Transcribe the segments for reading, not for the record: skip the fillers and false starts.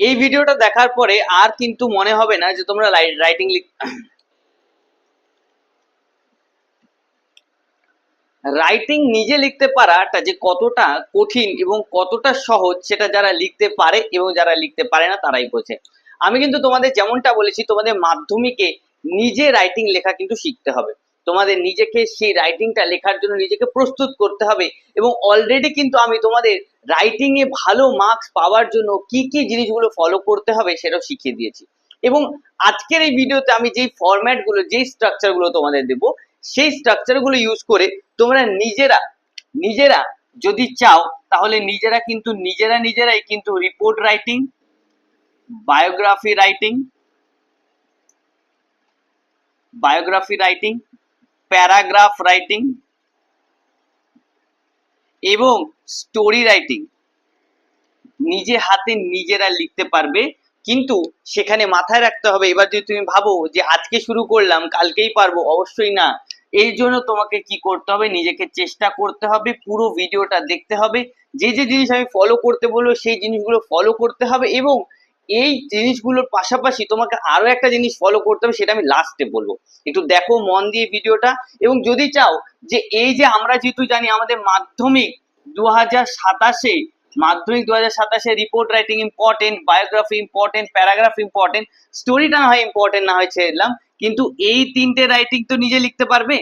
এই ভিডিওটা দেখার পরে আর কিন্তু মনে হবে না যে তোমরা রাইটিং নিজে লিখতে পারাটা যে কতটা কঠিন এবং কতটা সহজ সেটা যারা লিখতে পারে এবং যারা লিখতে পারে না তারাই বোঝে। আমি কিন্তু তোমাদের যেমনটা বলেছি, তোমাদের মাধ্যমিকে নিজে রাইটিং লেখা কিন্তু শিখতে হবে। তোমাদের নিজেকে সেই রাইটিংটা লেখার জন্য নিজেকে প্রস্তুত করতে হবে। এবং অলরেডি কিন্তু আমি তোমাদের রাইটিং এ ভালো মার্কস পাওয়ার জন্য কি কি জিনিসগুলো ফলো করতে হবে সেটাও শিখিয়ে দিয়েছি। এবং আজকের এই ভিডিওতে আমি যেই ফরম্যাট গুলো, যেই স্ট্রাকচার গুলো তোমাদের দেবো, সেই স্ট্রাকচার গুলো ইউজ করে তোমরা নিজেরা নিজেরা যদি চাও তাহলে নিজেরাই কিন্তু report writing, biography writing, paragraph writing এবং স্টোরি রাইটিং নিজে হাতে নিজেরা লিখতে পারবে। কিন্তু সেখানে মাথায় রাখতে হবে, এবার যদি তুমি ভাবো যে আজকে শুরু করলাম কালকেই পারবো, অবশ্যই না। এই জন্য তোমাকে কি করতে হবে, নিজেকে চেষ্টা করতে হবে, পুরো ভিডিওটা দেখতে হবে, যে যে জিনিস আমি ফলো করতে বলবো সেই জিনিসগুলো ফলো করতে হবে। এবং এই জিনিসগুলোর পাশাপাশি তোমাকে আরো একটা জিনিস ফলো করতে হবে, সেটা আমি লাস্টে বলবো। একটু দেখো মন দিয়ে ভিডিওটা। এবং যদি চাও যে এই যে আমরা যেহেতু জানি আমাদের মাধ্যমিক 2027 মাধ্যমিক 2027 report writing important, biography important, paragraph important, স্টোরিটা না হয় ইম্পর্টেন্ট না হয় ছেড়ে দিলাম, কিন্তু এই তিনটে রাইটিং তো নিজে লিখতে পারবে।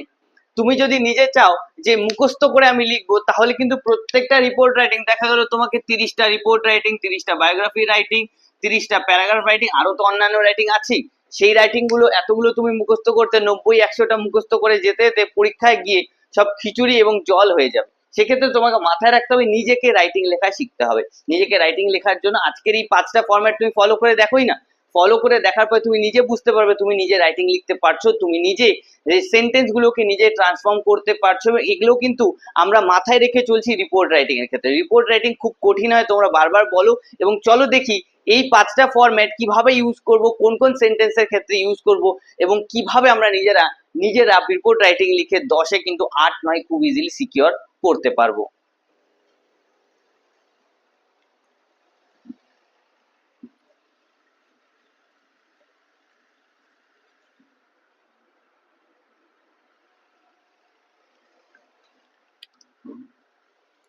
তুমি যদি নিজে চাও যে মুখস্থ করে আমি লিখবো, তাহলে কিন্তু প্রত্যেকটা রিপোর্ট রাইটিং দেখা গেল তোমাকে 30টা রিপোর্ট রাইটিং, 30টা বায়োগ্রাফি রাইটিং, 30টা প্যারাগ্রাফ রাইটিং, আরো তো অন্যান্য রাইটিং আছেই। সেই রাইটিং গুলো এতগুলো তুমি মুখস্থ করতে 90-100টা মুখস্থ করে যেতে যেতে পরীক্ষায় গিয়ে সব খিচুড়ি এবং জল হয়ে যাবে। সেক্ষেত্রে তোমাকে মাথায় রাখতে হবে নিজেকে রাইটিং লেখা শিখতে হবে। নিজেকে রাইটিং লেখার জন্য আজকের এই 5টা ফরম্যাট তুমি ফলো করে দেখোই না, ফলো করে দেখার পরে তুমি নিজে বুঝতে পারবে তুমি নিজে রাইটিং লিখতে পারছো, তুমি নিজে সেন্টেন্স গুলোকে নিজে ট্রান্সফর্ম করতে পারছো। এবং এগুলো কিন্তু আমরা মাথায় রেখে চলছি রিপোর্ট রাইটিং এর ক্ষেত্রে। রিপোর্ট রাইটিং খুব কঠিন হয়, তোমরা বারবার বলো। এবং চলো দেখি এই 5টা ফরম্যাট কিভাবে ইউজ করব, কোন কোন সেন্টেন্সের ক্ষেত্রে ইউজ করব, এবং কিভাবে আমরা নিজেরা রিপোর্ট রাইটিং লিখে 10-এ কিন্তু 8-9 খুব ইজিলি সিকিউর করতে পারবো।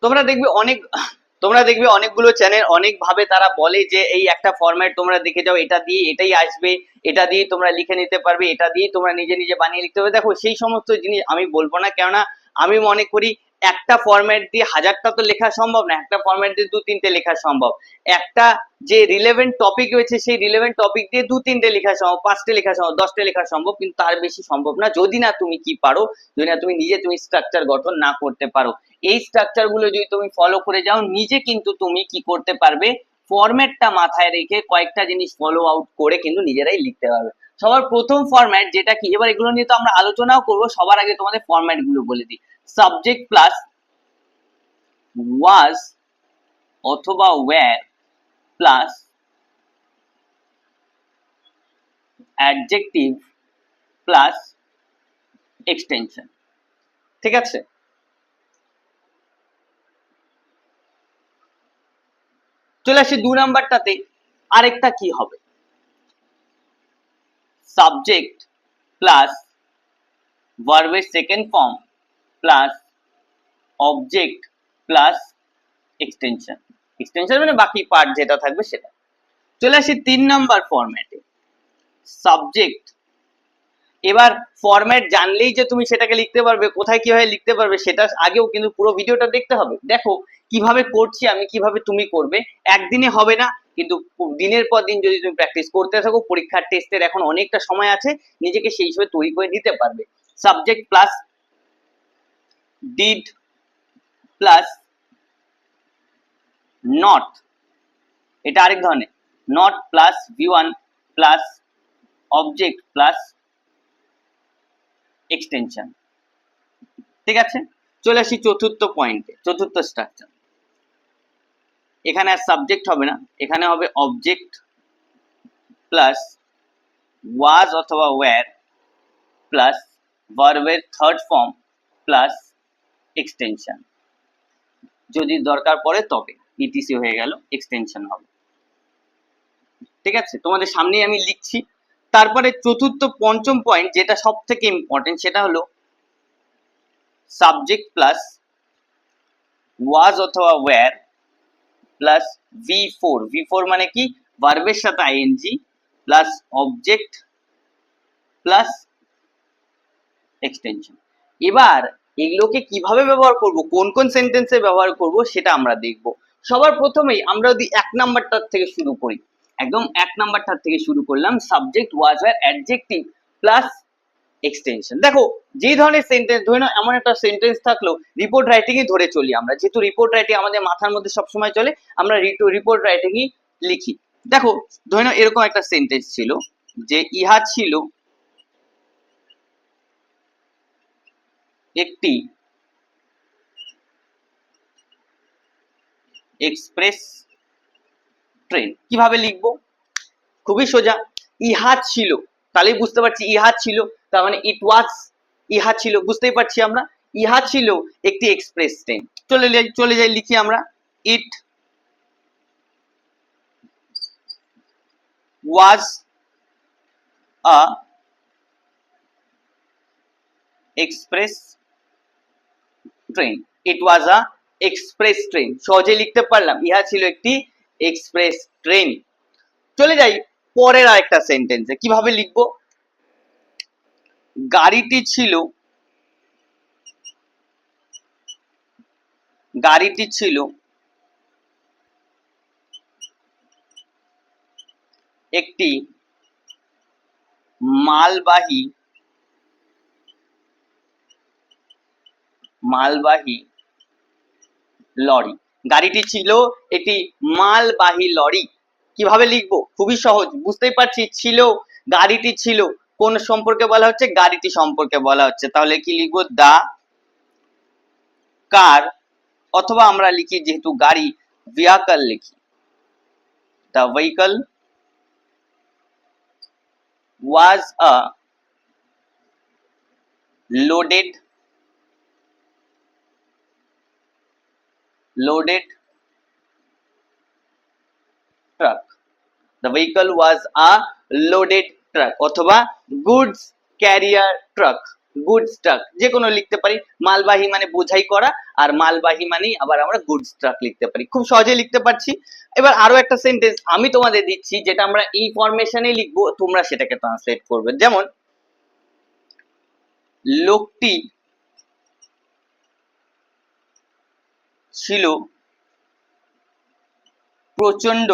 তোমরা দেখবে অনেকগুলো চ্যানেল অনেকভাবে তারা বলে যে এই একটা ফরম্যাট তোমরা দেখে যাও, এটা দিয়ে এটাই আসবে, এটা দিয়ে তোমরা লিখে নিতে পারবে, এটা দিয়ে তোমরা নিজে নিজে বানিয়ে লিখতে পারবে। দেখো সেই সমস্ত জিনিস আমি বলবো না, কেননা আমি মনে করি একটা ফরম্যাট দিয়ে 1000টা তো লেখা সম্ভব না, একটা ফরম্যাট দিয়ে 2-3টে লেখা সম্ভব। একটা যে রিলেভেন্ট টপিক রয়েছে সেই রিলেভেন্ট টপিক দিয়ে 2-3টে লেখা সম্ভব, 5টে লেখা সম্ভব, 10টে লেখা সম্ভব, কিন্তু তার বেশি সম্ভব না যদি না তুমি কি পারো, যদি না তুমি স্ট্রাকচার গঠন না করতে পারো। এই স্ট্রাকচার গুলো যদি তুমি ফলো করে যাও, নিজে কিন্তু তুমি কি করতে পারবে, ফরম্যাটটা মাথায় রেখে কয়েকটা জিনিস ফলো আউট করে কিন্তু নিজেরাই লিখতে পারবে। সবার প্রথম ফরম্যাট যেটা কি, এবার এগুলো নিয়ে তো আমরা আলোচনাও করবো, সবার আগে তোমাদের ফরম্যাট গুলো বলে দিই। সাবজেক্ট প্লাস ওয়াজ অথবা were plus adjective plus extension. ঠিক আছে, চলে আসি 2 নাম্বারটাতে। আরেকটা কি হবে, সাবজেক্ট প্লাস ভার্বের second form plus object plus extension. Extension মানে বাকি পার্ট যেটা থাকবে সেটা। চলে আসি 3 নাম্বার ফরম্যাটে, সাবজেক্ট। এবার ফরম্যাট জানলেই যে তুমি সেটাকে লিখতে পারবে, কোথায় কিভাবে লিখতে পারবে সেটা আগেও কিন্তু পুরো ভিডিওটা দেখতে হবে। দেখো কিভাবে করছি আমি, কিভাবে তুমি করবে। একদিনে হবে না, কিন্তু দিনের পর দিন যদি তুমি প্র্যাকটিস করতে থাকো, পরীক্ষার টেস্টের এখন অনেকটা সময় আছে, নিজেকে সেই হিসেবে তৈরি করে নিতে পারবে। Subject plus did plus not, এটা আরেক ধরনের, not plus V1 plus object plus extension. ঠিক আছে, চলে আসি চতুর্থ পয়েন্টে, চতুর্থ স্ট্রাকচার। এখানে আর সাবজেক্ট হবে না, এখানে হবে অবজেক্ট প্লাস ওয়াজ অথবা ওয়্যার প্লাস ভার্বের থার্ড ফর্ম প্লাস এক্সটেনশন। যদি দরকার পড়ে তবে ইটিসি হয়ে গেল, এক্সটেনশন হবে। ঠিক আছে, তোমাদের সামনেই আমি লিখছি। তারপরে চতুর্থ পঞ্চম পয়েন্ট যেটা সব থেকে ইম্পর্টেন্ট, সেটা হলো সাবজেক্ট প্লাস ওয়াজ অথবা ওয়্যার প্লাস V4 মানে কি, ভার্বের সাথে ING plus object plus extension. এবার এগুলোকে কিভাবে ব্যবহার করব, কোন কোন সেন্টেন্সে ব্যবহার করব সেটা আমরা দেখব। সবার প্রথমেই আমরা যদি 1 নাম্বারটার থেকে শুরু করি, একদম 1 নাম্বারটার থেকে শুরু করলাম, subject was wire adjective plus extension. দেখো যেই ধরনের সেন্টেন্স, ধরে নাও এমন একটা সেন্টেন্স থাকলো, রিপোর্ট রাইটিংই ধরে চলি আমরা, যেহেতু রিপোর্ট রাইটিং আমাদের মাথার মধ্যে সবসময় চলে, আমরা রিপোর্ট রাইটিংই লিখি। দেখো ধরে নাও এরকম একটা সেন্টেন্স ছিল যে ইহা ছিল একটি এক্সপ্রেস ট্রেন। কিভাবে লিখবো, খুবই সোজা, ইহা ছিল, তাহলেই বুঝতে পারছি ইহা ছিল, তার মানে ইট ওয়াজ, ইহা ছিল, বুঝতেই পারছি আমরা ইহা ছিল একটি এক্সপ্রেস ট্রেন। চলে যাই লিখি আমরা, ইট ওয়াজ আ এক্সপ্রেস ট্রেন, ইট ওয়াজ আ এক্সপ্রেস ট্রেন, সহজে লিখতে পারলাম, ইহা ছিল একটি এক্সপ্রেস ট্রেন। চলে যাই পরের আরেকটা সেন্টেন্সে, কিভাবে লিখবো, গাড়িটি ছিল একটি মালবাহী লরি। গাড়িটি ছিল একটি মালবাহী লরি। কিভাবে লিখবো, খুবই সহজ, বুঝতেই পারছি ছিল, গাড়িটি ছিল, কোন সম্পর্কে বলা হচ্ছে, গাড়িটি সম্পর্কে বলা হচ্ছে, তাহলে কি লিখবো, দা কার, অথবা আমরা লিখি যেহেতু গাড়ি, ভেহিকল লিখি, the vehicle was a loaded truck, the vehicle was a loaded truck, অথবা goods carrier truck, goods truck, যে কোনো লিখতে পারি, মালবাহী মানে বোঝাই করা, আর মালবাহী মানে আবার আমরা গুডস ট্রাক লিখতে পারি, খুব সহজে লিখতে পারছি। এবার আরো একটা সেন্টেন্স আমি তোমাদের দিচ্ছি, যেটা আমরা এই ফরমেশনে লিখবো, তোমরা সেটাকে ট্রান্সলেট করবে। যেমন লোকটি ছিল প্রচন্ড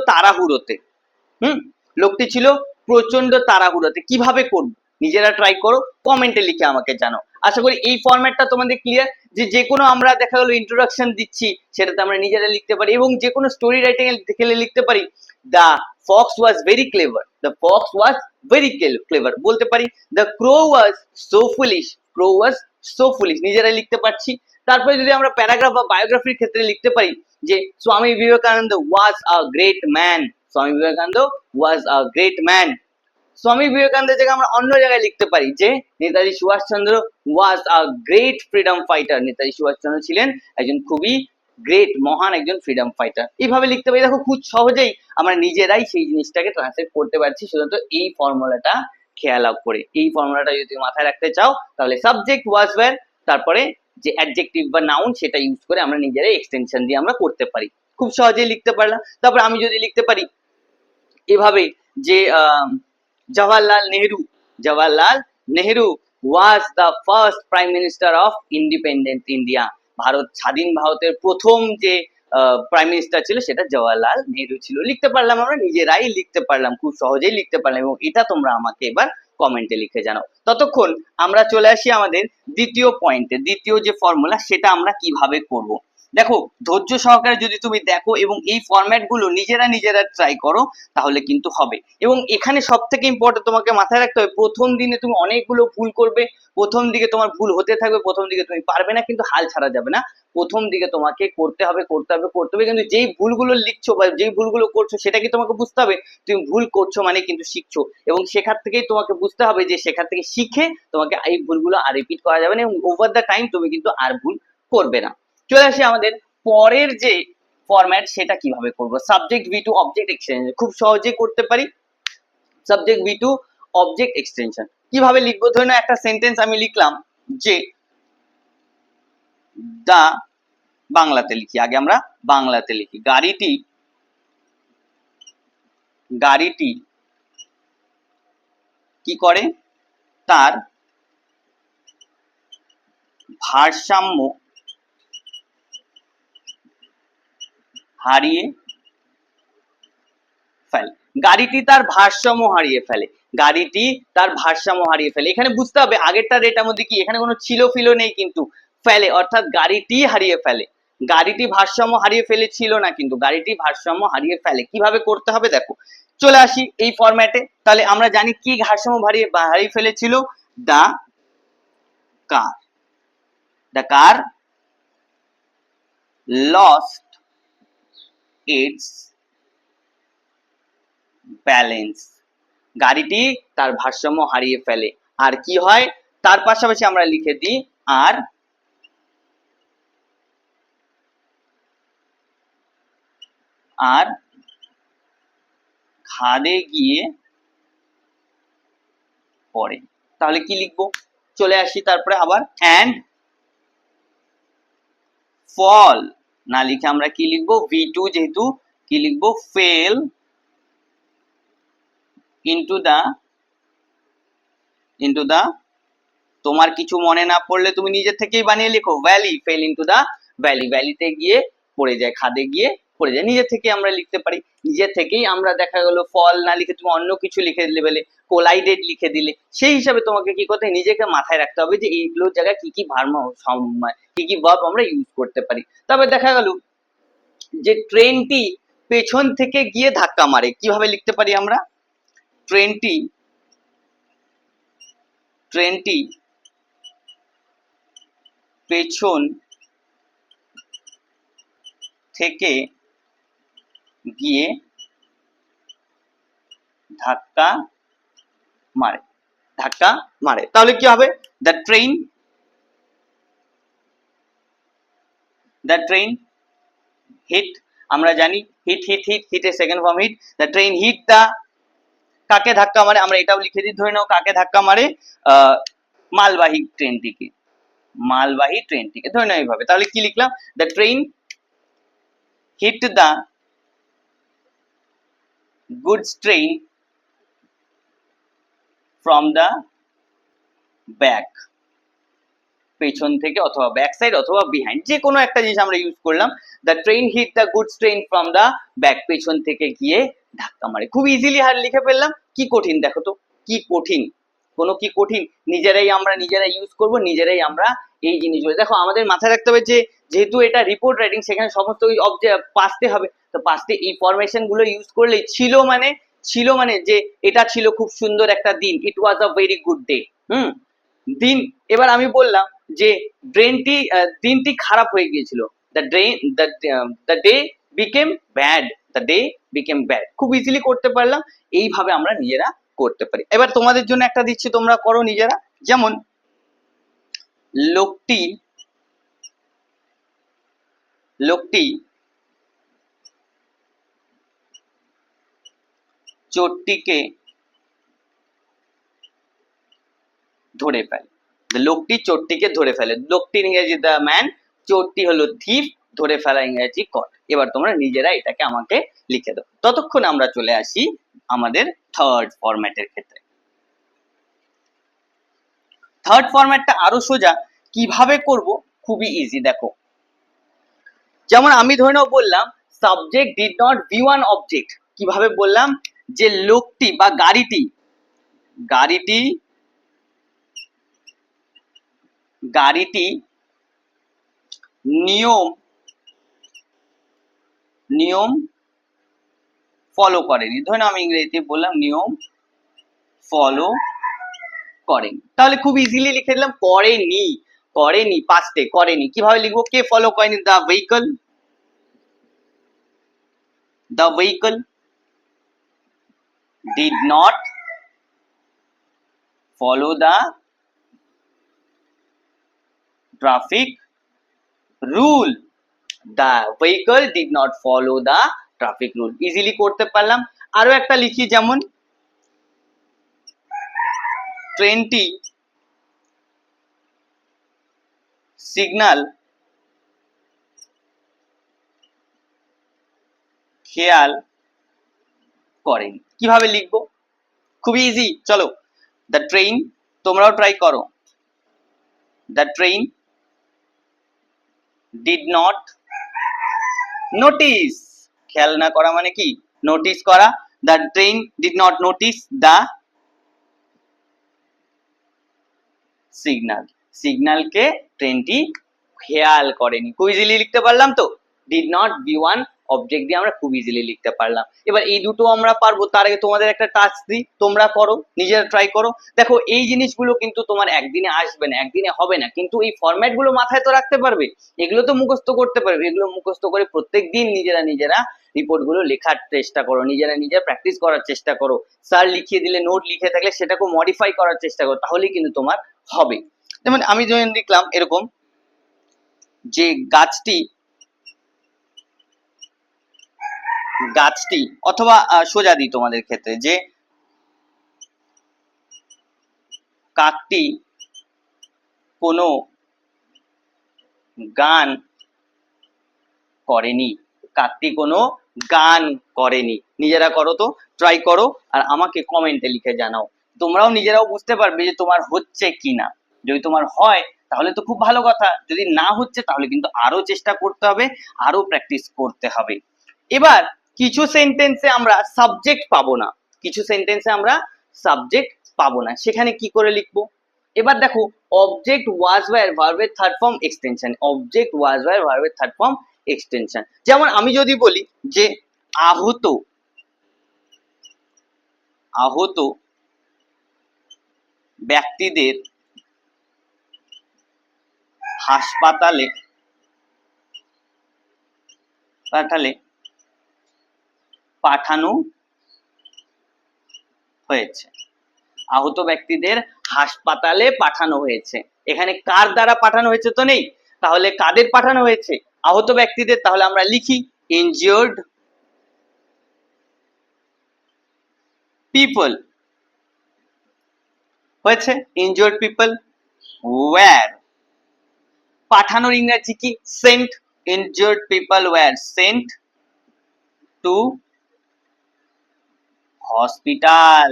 তাড়াহুড়োতে। লোকটি ছিল প্রচন্ড তাড়াহুড়োতে, কিভাবে করব, নিজেরা ট্রাই করো, কমেন্টে লিখে আমাকে জানাও। আশা করি এই ফরম্যাটটা তোমাদের ক্লিয়ার, যে কোনো আমরা দেখা গেলো ইন্ট্রোডাকশন দিচ্ছি, সেটাতে আমরা নিজেরা লিখতে পারি, এবং যে কোনো স্টোরি রাইটিং এ দেখলে লিখতে পারি, the fox was very clever, বলতে পারি, the crow was so foolish, নিজেরা লিখতে পারছি। তারপরে যদি আমরা প্যারাগ্রাফ বা বায়োগ্রাফির ক্ষেত্রে লিখতে পারি যে Swami Vivekananda was a great man, Swami বিবেকানন্দের জায়গায় আমরা অন্য জায়গায় লিখতে পারি যে Netaji Subhashchandra was a great freedom fighter, Netaji Subhashchandra ছিলেন একজন খুবই গ্রেট, মহান একজন ফ্রিডম ফাইটার। এইভাবে লিখতে পারি। দেখো খুব সহজেই আমরা নিজেরাই সেই জিনিসটাকে ট্রান্সলেট করতে পারছি, শুধুমাত্র এই ফর্মুলাটা খেয়াল করে। এই ফর্মুলাটা যদি মাথায় রাখতে চাও, তাহলে সাবজেক্ট ওয়াজ ওয়্যার, তারপরে যে অ্যাডজেক্টিভ বা নাউন সেটা ইউজ করে আমরা নিজেরাই এক্সটেনশন দিয়ে আমরা করতে পারি, খুব সহজেই লিখতে পারলাম। তারপর আমি যদি লিখতে পারি এভাবে যে Jawaharlal Nehru was the first prime minister of independent India, স্বাধীন ভারতের প্রথম যে প্রাইম মিনিস্টার ছিল সেটা জওয়াহরলাল নেহেরু ছিল। লিখতে পারলাম, আমরা নিজেরাই লিখতে পারলাম, খুব সহজেই লিখতে পারলাম, এবং এটা তোমরা আমাকে এবার কমেন্টে লিখে জানাও। ততক্ষণ আমরা চলে আসি আমাদের দ্বিতীয় পয়েন্টে, দ্বিতীয় যে ফর্মুলা সেটা আমরা কিভাবে করব। দেখো ধৈর্য সহকারে যদি তুমি দেখো এবং এই ফরম্যাট গুলো নিজেরা ট্রাই করো তাহলে কিন্তু হবে। এবং এখানে সব থেকে ইম্পর্টেন্ট তোমাকে মাথায় রাখতে হবে, প্রথম দিনে তুমি অনেকগুলো ভুল করবে, প্রথম দিকে তোমার ভুল হতে থাকবে, প্রথম দিকে তুমি পারবে না, কিন্তু হাল ছাড়া যাবে না। প্রথম দিকে তোমাকে করতে হবে কিন্তু যেই ভুলগুলো লিখছো বা যেই ভুলগুলো করছো সেটা কি তোমাকে বুঝতে হবে তুমি ভুল করছো মানে কিন্তু শিখছো, এবং সেখান থেকেই তোমাকে বুঝতে হবে যে সেখান থেকে শিখে তোমাকে এই ভুলগুলো আর রিপিট করা যাবে না, এবং ওভার দ্য টাইম তুমি কিন্তু আর ভুল করবে না। চলে আসি আমাদের পরের যে ফরম্যাট, সেটা কিভাবে করব। Subject V two object extension খুব সহজে করতে পারি। Subject V two object extension কিভাবে লিখবো, ধরে নাও একটা সেন্টেন্স আমি লিখলাম যে দা, বাংলাতে লিখি, আগে আমরা বাংলাতে লিখি, গাড়িটি গাড়িটি কি করে, তার ভারসাম্য হারিয়ে ফেলে। গাড়িটি তার ভারসাম্য হারিয়ে ফেলে, গাড়িটি তার ভারসাম্য হারিয়ে ফেলে। এখানে বুঝতে হবে আগেরটা রেটার মধ্যে কি, এখানে কোনো ছিল ফিলো নেই, কিন্তু ফেলে অর্থাৎ গাড়িটি হারিয়ে ফেলে। গাড়িটি ভারসাম্য হারিয়ে ফেলে ছিল না, কিন্তু গাড়িটি ভারসাম্য হারিয়ে ফেলে। কিভাবে করতে হবে দেখো, চলে আসি এই ফরম্যাটে। তাহলে আমরা জানি কি ভারসাম্য হারিয়ে ফেলেছিল, দা কার, the car lost its balance, গাড়িটি তার ভারসাম্য হারিয়ে ফেলে। আর কি হয়, তার পাশাপাশি আমরা লিখে দিই আর আর খাদে গিয়ে পড়ে। তাহলে কি লিখবো, চলে আসি তারপরে আবার অ্যান্ড ফল না লিখে আমরা কি লিখবো, ভি টু, যেহেতু কি লিখবো, ফেল ইনটু দা, তোমার কিছু মনে না পড়লে তুমি নিজে থেকেই বানিয়ে লেখো, valley, fell into the valley, ভ্যালিতে গিয়ে পড়ে যায়, খাদে গিয়ে পড়ে যায়। নিজে থেকে আমরা লিখতে পারি, নিজে থেকেই আমরা দেখা গেল ফল না লিখে তুমি অন্য কিছু লিখে দিলে, বলে কোলাইডেড লিখে দিলে। সেই হিসাবে তোমাকে কি করতে, নিজেকে মাথায় রাখতে হবে যে এইগুলোর জায়গায় কি কি কি কি ভার্ব আমরা ইউজ করতে পারি। তবে দেখা গেল যে ট্রেনটি পেছন থেকে গিয়ে ধাক্কা মারে, কিভাবে লিখতে পারি আমরা, ট্রেনটি ট্রেনটি পেছন থেকে গিয়ে ধাক্কা মারে। তাহলে কি হবে, দ্য ট্রেন হিট, আমরা জানি হিটের second form hit, the train hit the, কাকে ধাক্কা মারে, আমরা এটাও লিখে দিই, ধরে নাও কাকে ধাক্কা মারে, মালবাহী ট্রেনটিকে ধরে নাও এইভাবে। তাহলে কি লিখলাম, the train hit the goods train from the back, পেছন থেকে অথবা ব্যাক সাইড অথবা বিহাইন্ড, যে কোনো একটা জিনিস আমরা ইউজ করলাম। The train hit the goods train from the back, পেছন থেকে গিয়ে ধাক্কা মারে। খুব ইজিলি হার লিখে ফেললাম, কি কঠিন দেখো তো, কি কঠিন, কোনো কি কঠিন, নিজেরা ইউজ করব, নিজেরাই আমরা এই জিনিসগুলো। দেখো আমাদের মাথায় রাখতে হবে যে যেহেতু এটা রিপোর্ট রাইটিং, সেখানে সমস্ত অবজেক্ট পাসতে হবে, তো পাসতে এই ফরমেশন গুলো ইউজ করলে ছিল মানে যে এটা ছিল খুব সুন্দর একটা দিন, ইট ওয়াজ আ ভেরি গুড ডে। দিন, এবার আমি বললাম যে দিনটি খারাপ হয়ে গিয়েছিল, the day became bad, the day became bad. খুব ইজিলি করতে পারলাম, এইভাবে আমরা নিজেরা করতে পারি। এবার তোমাদের জন্য একটা দিচ্ছি, তোমরা করো নিজেরা। যেমন লোকটি চোরটিকে ধরে ফেলে, লোকটি চোরটিকে ধরে ফেলে, লোকটির ইংরেজি দ্য ম্যান, চোরটি হলো থিফ, ধরে ফেলা ইংরেজি কট। এবার তোমরা নিজেরা এটাকে আমাকে লিখে দাও। ততক্ষণ আমরা চলে আসি আমাদের থার্ড ফরম্যাটের ক্ষেত্রে। থার্ড ফরম্যাটটা আরো সোজা, কিভাবে করব, খুবই ইজি। দেখো যেমন আমি ধরে নাও বললাম subject did not view an object, কিভাবে বললাম, যে লোকটি বা গাড়িটি নিয়ম নিয়ম ফলো করেনি, ধরুন আমি ইংরেজিতে বললাম নিয়ম ফলো করেনি, তাহলে খুব ইজিলি লিখে দিলাম করেনি, করেনি পাস্টে করেনি। কিভাবে লিখবো? কে ফলো করেনি? The vehicle, the vehicle did not follow the traffic rule, the vehicle did not follow the traffic rule, easily করতে পারলাম। আরো একটা লিখি, যেমন ট্রেনটি সিগন্যাল খেয়াল করেনি। কিভাবে লিখবো? খুবই ইজি, চলো। দ্য ট্রেন, তোমরাও ট্রাই করো। The train did not notice, খেয়াল না করা মানে কি? নোটিস করা। The train did not notice the signal, সিগন্যালকে ট্রেনটি খেয়াল করেনি। খুব ইজিলি লিখতে পারলাম তো। Did not be one object দিয়ে আমরা খুব ইজিলি লিখতে পারলাম। এবার এই দুটো আমরা পারবো, তার আগে তোমাদের একটা টাস্ক দিই, তোমরা করো, নিজেরা ট্রাই করো। দেখো এই জিনিসগুলো কিন্তু তোমার একদিনে আসবে না, একদিনে হবে না, কিন্তু এই ফরম্যাট গুলো মাথায় তো রাখতে পারবে, এগুলো তো মুখস্থ করতে পারবে। এগুলো মুখস্থ করে প্রত্যেকদিন নিজেরা নিজেরা রিপোর্ট গুলো লেখার চেষ্টা করো, নিজেরা নিজেরা প্র্যাকটিস করার চেষ্টা করো। স্যার লিখিয়ে দিলে, নোট লিখে থাকলে সেটাকে মডিফাই করার চেষ্টা করো, তাহলেই কিন্তু তোমার হবে। যেমন আমি যখন লিখলাম এরকম যে গাছটি, গাছটি, অথবা সোজা দিই তোমাদের ক্ষেত্রে, যে কাকটি কোনো গান করেনি, কাকটি কোনো গান করেনি। নিজেরা করো তো, ট্রাই করো, আর আমাকে কমেন্টে লিখে জানাও। তোমরাও নিজেরাও বুঝতে পারবে যে তোমার হচ্ছে কিনা। যদি তোমার হয় তাহলে তো খুব ভালো কথা, যদি না হচ্ছে তাহলে কিন্তু আরো চেষ্টা করতে হবে, আরো প্র্যাকটিস করতে হবে। এবার কিছু সেন্টেন্সে আমরা সাবজেক্ট পাবো না, কিছু সেন্টেন্সে আমরা সাবজেক্ট পাবো না, সেখানে কি করে লিখবো? এবার দেখো, অবজেক্ট ওয়াজ ওয়্যার ভার্বের থার্ড ফর্ম এক্সটেনশন, অবজেক্ট ওয়াজ ওয়্যার ভার্বের থার্ড ফর্ম এক্সটেনশন। যেমন আমি যদি বলি যে আহত, আহত ব্যক্তিদের হাসপাতালে পাঠালে পাঠানো হয়েছে, আহত ব্যক্তিদের হাসপাতালে পাঠানো হয়েছে। এখানে কার দ্বারা পাঠানো হয়েছে তো নেই, তাহলে কাদের পাঠানো হয়েছে? আহত ব্যক্তিদের। তাহলে আমরা লিখি ইনজিওর্ড পিপল, হয়েছে ইনজিওর্ড পিপল ওয়্যার, পাঠানোর ইংরেজি কি? Sent, injured people were sent to hospital.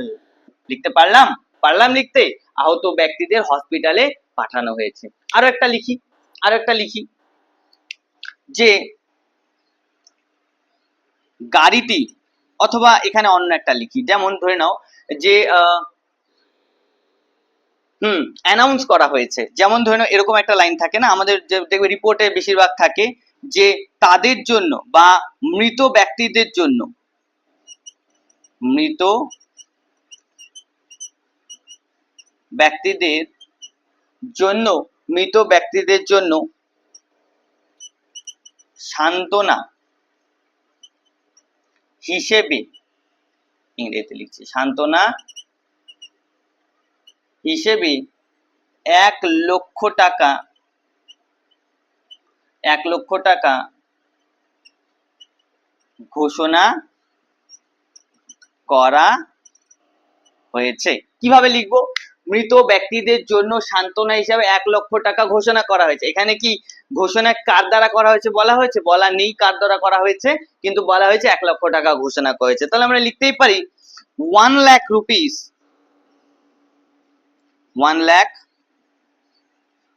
লিখতে পারলাম? পারলাম লিখতে? আহত ব্যক্তিদের হসপিটালে পাঠানো হয়েছে। আরো একটা লিখি, আরো একটা লিখি যে গাড়িটি, অথবা এখানে অন্য একটা লিখি, যেমন ধরে নাও যে অ্যানাউন্স করা হয়েছে। যেমন ধরে নাও এরকম একটা লাইন থাকে না আমাদের, যে দেখবে রিপোর্টে বেশিরভাগ থাকে, যে তাদের জন্য বা মৃত ব্যক্তিদের জন্য, মৃত ব্যক্তিদের জন্য, মৃত ব্যক্তিদের জন্য সান্ত্বনা হিসেবে, ইংরেজিতে লিখছি, সান্ত্বনা হিসেবে 1,00,000 টাকা, 1,00,000 টাকা ঘোষণা করা হয়েছে। কিভাবে লিখবো? মৃত ব্যক্তিদের জন্য সান্ত্বনা হিসাবে 1,00,000 টাকা ঘোষণা করা হয়েছে। এখানে কি ঘোষণা কার দ্বারা করা হয়েছে বলা হয়েছে? বলা নেই কার দ্বারা করা হয়েছে, কিন্তু বলা হয়েছে 1,00,000 টাকা ঘোষণা করা হয়েছে। তাহলে আমরা লিখতেই পারি 1,00,000 rupees, 1,00,000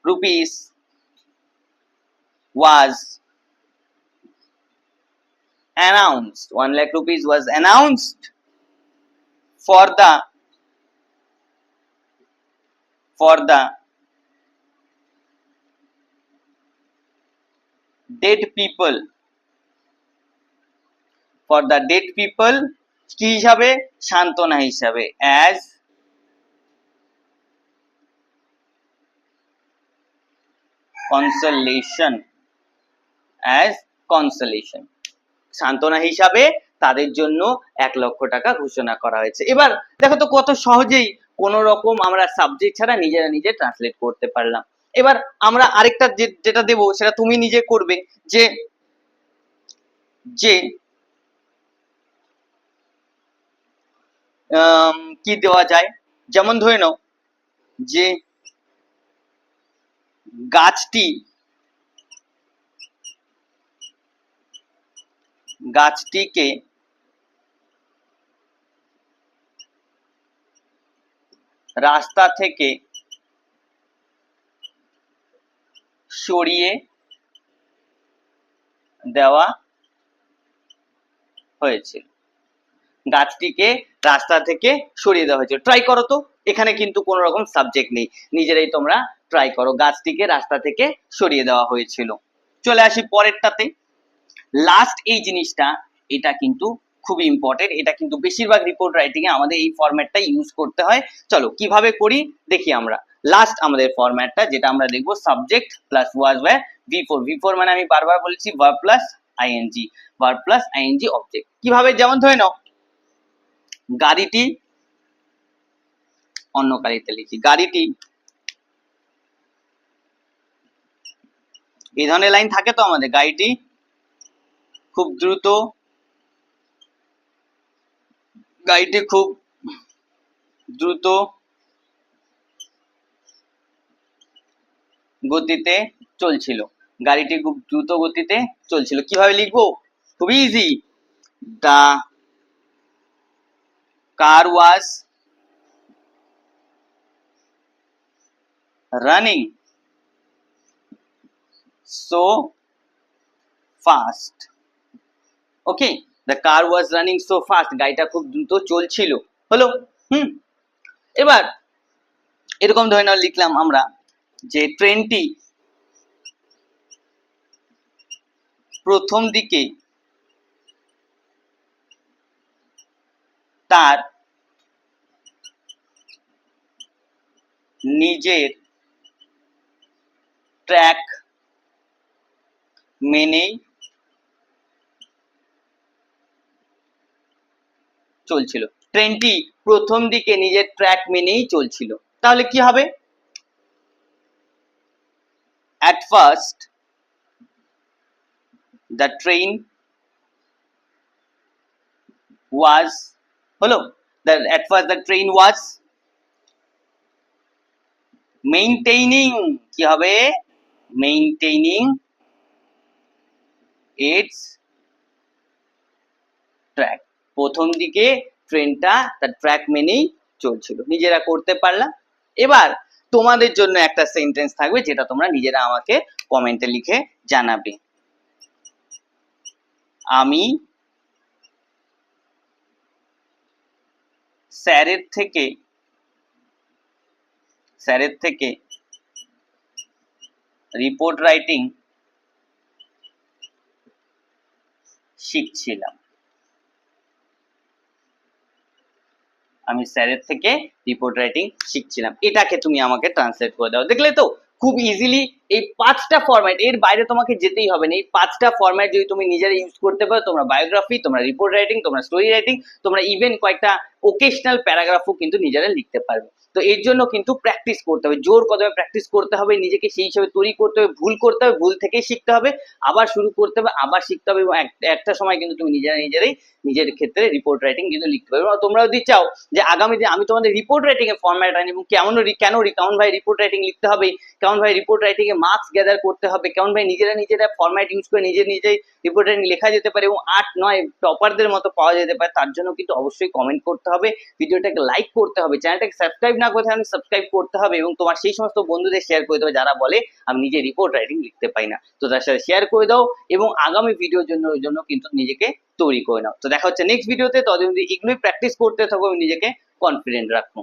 rupees was announced, 1,00,000 rupees was announced for the dead people for the dead people কি হিসাবে, সান্ত্বনা হিসাবে, অ্যাজ কনসোলেশন, অ্যাজ কনসোলেশন, সান্ত্বনা হিসাবে তাদের জন্য 1,00,000 টাকা ঘোষণা করা হয়েছে। এবার দেখো তো কত সহজেই কোন রকম আমরা সাবজেক্ট ছাড়া নিজেরা নিজে ট্রান্সলেট করতে পারলাম। এবার আমরা আরেকটা যেটা দেব সেটা তুমি নিজে করবে, যে যে কি দেওয়া যায়, যেমন ধরে নাও যে গাছটিকে রাস্তা থেকে সরিয়ে দেওয়া হয়েছিল, গাছটিকে রাস্তা থেকে সরিয়ে দেওয়া হয়েছিল। ট্রাই করো তো, এখানে কিন্তু কোনো রকম সাবজেক্ট নেই, নিজেরাই তোমরা ট্রাই করো। গাছটিকে রাস্তা থেকে সরিয়ে দেওয়া হয়েছিল। চলে আসি পরেরটাতে। লাস্ট এই জিনিসটা, এটা কিন্তু খুবই ইম্পর্টেন্ট, এটা কিন্তু বেশিরভাগ রিপোর্ট রাইটিং এ আমাদের এই ফরম্যাটটা ইউজ করতে হয়। চলো কিভাবে করি দেখি আমরা। লাস্ট আমাদের ফরম্যাটটা যেটা আমরা দেখবো, সাবজেক্ট প্লাস ওয়াজ ওয়্যার V4 মানে আমি বারবার বলেছি verb plus ING, verb plus ING object. কিভাবে, যেমন ধরে নাও গাড়িটি, অন্য গাড়িতে লিখি, গাড়িটি, এই ধরনের লাইন থাকে তো আমাদের, গাড়িটি খুব দ্রুত, গাড়িটি খুব দ্রুত গতিতে চলছিল, গাড়িটি খুব দ্রুত গতিতে চলছিল। কিভাবে লিখবো, খুবই easy, the car was running so fast. Okay, the car was running so fast, গাড়িটা খুব দ্রুত চলছিল, হলো। এবার এরকম ধরে নাও লিখলাম আমরা যে ট্রেনটি প্রথম দিকে তার নিজের ট্র্যাক মেনেই চলছিল, ট্রেনটি প্রথম দিকে নিজের ট্র্যাক মেনেই চলছিল। তাহলে কি হবে, at first the train was, হলো, at first the train was maintaining, কি হবে, maintaining its track, প্রথম দিকে ট্রেনটা তার ট্র্যাক মেনেই চলছিল। নিজেরা করতে পারলাম। এবার তোমাদের জন্য একটা সেন্টেন্স থাকবে যেটা তোমরা নিজেরা আমাকে কমেন্টে লিখে জানাবে। আমি স্যারের থেকে রিপোর্ট রাইটিং শিখছিলাম, আমি স্যারের থেকে রিপোর্ট রাইটিং শিখছিলাম। এটাকে তুমি আমাকে ট্রান্সলেট করে দাও। দেখলে তো খুব ইজিলি এই 5টা ফরম্যাট, এর বাইরে তোমাকে যেতেই হবে না। এই 5টা ফরম্যাট যদি তুমি নিজেরা ইউজ করতে পারো, তোমরা বায়োগ্রাফি, তোমরা রিপোর্ট রাইটিং, তোমরা স্টোরি রাইটিং, তোমরা ইভেন কয়েকটা ওকেশনাল প্যারাগ্রাফও কিন্তু নিজেরা লিখতে পারবে। তো এর জন্য কিন্তু প্র্যাকটিস করতে হবে, জোর কদমে প্র্যাকটিস করতে হবে, নিজেকে সেই হিসেবে তৈরি করতে হবে, ভুল করতে হবে, ভুল থেকেই শিখতে হবে, আবার শুরু করতে হবে, আবার শিখতে হবে, এবং একটা সময় কিন্তু তুমি নিজেরাই নিজের ক্ষেত্রে রিপোর্ট রাইটিং কিন্তু লিখতে পারবে। তোমরা যদি চাও যে আগামী দিনে আমি তোমাদের রিপোর্ট রাইটিং এর ফরম্যাট আনি, এবং কেমন ভাই রিপোর্ট রাইটিং লিখতে হবে, কেমন ভাই রিপোর্ট রাইটিং এ মার্কস গ্যাদার করতে হবে, কেমন ভাই নিজেরা ফরম্যাট ইউজ করে নিজেই রিপোর্ট রাইটিং লেখা যেতে পারে এবং 8-9 টপারদের মতো পাওয়া যেতে পারে, তার জন্য কিন্তু অবশ্যই কমেন্ট করতে হবে, ভিডিওটাকে লাইক করতে হবে, চ্যানেলটাকে সাবস্ক্রাইব না করে থাকলে সাবস্ক্রাইব করতে হবে, এবং তোমার সেই সমস্ত বন্ধুদের শেয়ার করে দেবে যারা বলে আমি নিজে রিপোর্ট রাইটিং লিখতে পাই না, তো তার সাথে শেয়ার করে দাও, এবং আগামী ভিডিওর জন্য কিন্তু নিজেকে তৈরি করে নাও। তো দেখা হচ্ছে নেক্সট ভিডিওতে, ততদিন এগুলোই প্র্যাকটিস করতে থাকো এবং নিজেকে কনফিডেন্ট রাখো।